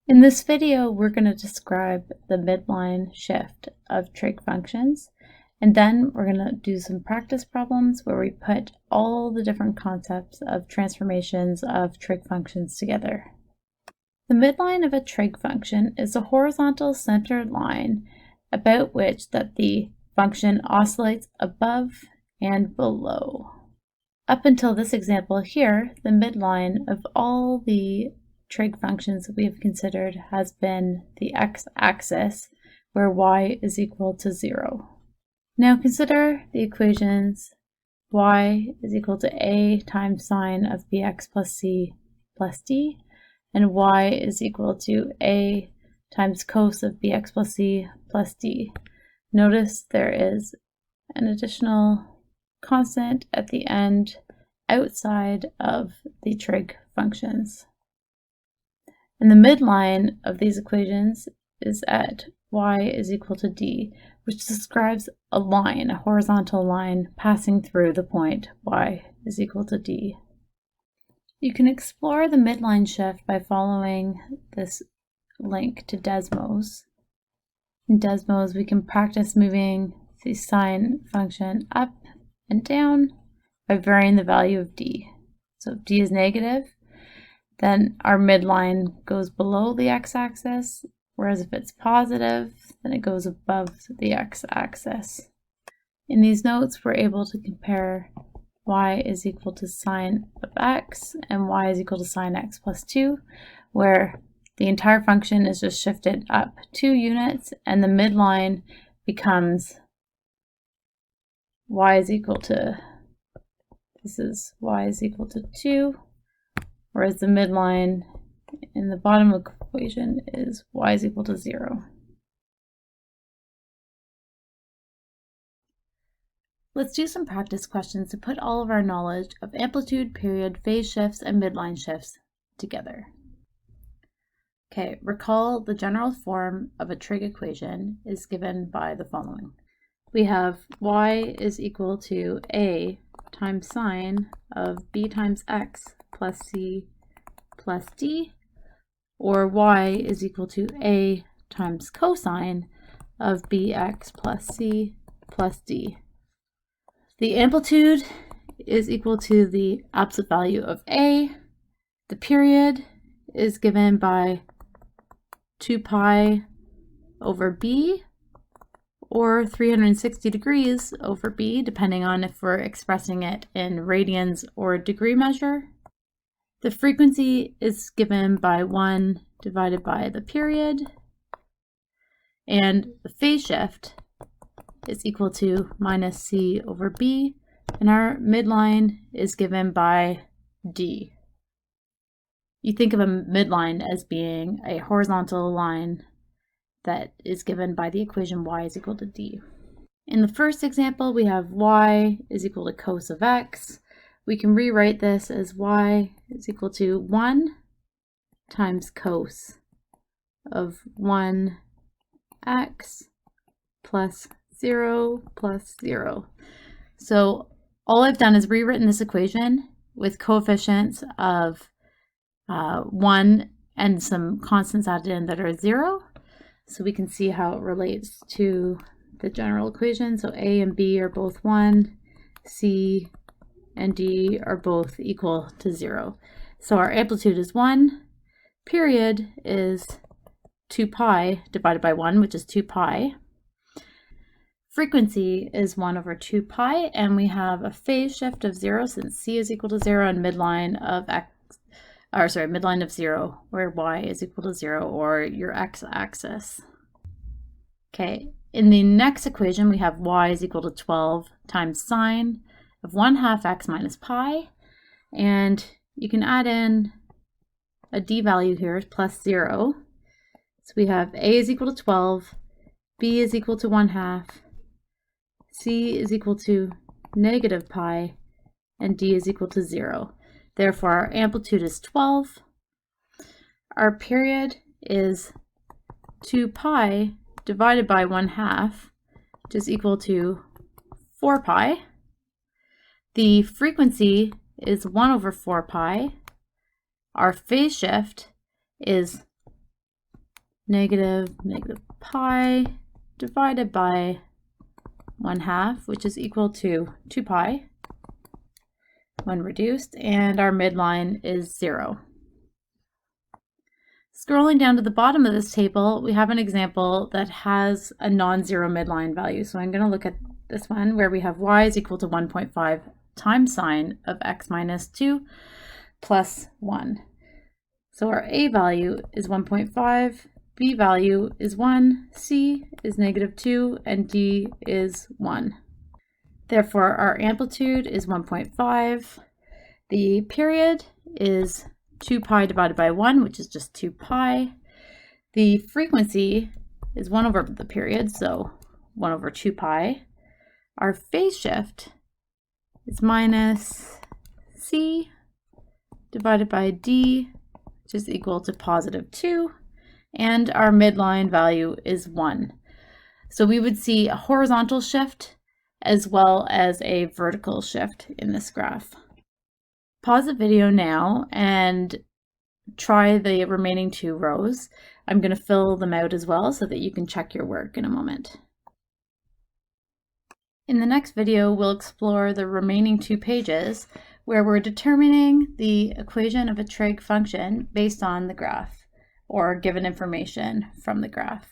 In this video, we're going to describe the midline shift of trig functions, and then we're going to do some practice problems where we put all the different concepts of transformations of trig functions together. The midline of a trig function is a horizontal centered line about which that the function oscillates above and below. Up until this example here, the midline of all the trig functions that we have considered has been the x-axis, where y is equal to 0. Now consider the equations y is equal to a times sine of bx plus c plus d, and y is equal to a times cos of bx plus c plus d. Notice there is an additional constant at the end outside of the trig functions. And the midline of these equations is at y is equal to d, which describes a line, a horizontal line passing through the point y is equal to d. You can explore the midline shift by following this link to Desmos. In Desmos, we can practice moving the sine function up and down by varying the value of d. So if d is negative, then our midline goes below the x-axis, whereas if it's positive, then it goes above the x-axis. In these notes, we're able to compare y is equal to sine of x and y is equal to sine x plus 2, where the entire function is just shifted up 2 units, and the midline becomes y is equal to, this is y is equal to 2, whereas the midline in the bottom equation is y is equal to 0. Let's do some practice questions to put all of our knowledge of amplitude, period, phase shifts, and midline shifts together. Okay, recall the general form of a trig equation is given by the following. We have y is equal to a times sine of b times x plus c plus d, or y is equal to a times cosine of bx plus c plus d. The amplitude is equal to the absolute value of a. The period is given by 2 pi over b, or 360 degrees over b, depending on if we're expressing it in radians or degree measure. The frequency is given by 1 divided by the period, and the phase shift is equal to minus c over b, and our midline is given by d. You think of a midline as being a horizontal line that is given by the equation y is equal to d. In the first example, we have y is equal to cos of x. We can rewrite this as y is equal to 1 times cos of 1x plus 0 plus 0. So all I've done is rewritten this equation with coefficients of 1 and some constants added in that are 0. So we can see how it relates to the general equation. So a and b are both 1, c and d are both equal to 0. So our amplitude is 1, period is 2 pi divided by 1, which is 2 pi. Frequency is 1 over 2 pi, and we have a phase shift of 0 since c is equal to 0, and midline of midline of 0, where y is equal to 0, or your x-axis. Okay, in the next equation, we have y is equal to 12 times sine of 1/2 x minus pi, and you can add in a d value here, plus 0. So we have a is equal to 12, b is equal to 1/2, c is equal to negative pi, and d is equal to 0. Therefore, our amplitude is 12. Our period is 2 pi divided by 1/2, which is equal to 4 pi. The frequency is 1 over 4 pi. Our phase shift is negative pi divided by 1/2, which is equal to 2 pi when reduced, and our midline is 0. Scrolling down to the bottom of this table, we have an example that has a non-zero midline value. So I'm going to look at this one where we have y is equal to 1.5 times sine of x minus 2 plus 1. So our a value is 1.5, b value is 1, c is negative 2, and d is 1. Therefore, our amplitude is 1.5. The period is 2 pi divided by 1, which is just 2 pi. The frequency is 1 over the period, so 1 over 2 pi. Our phase shift is minus c divided by d, which is equal to positive 2. And our midline value is 1. So we would see a horizontal shift as well as a vertical shift in this graph. Pause the video now and try the remaining 2 rows. I'm going to fill them out as well so that you can check your work in a moment. In the next video, we'll explore the remaining 2 pages where we're determining the equation of a trig function based on the graph or given information from the graph.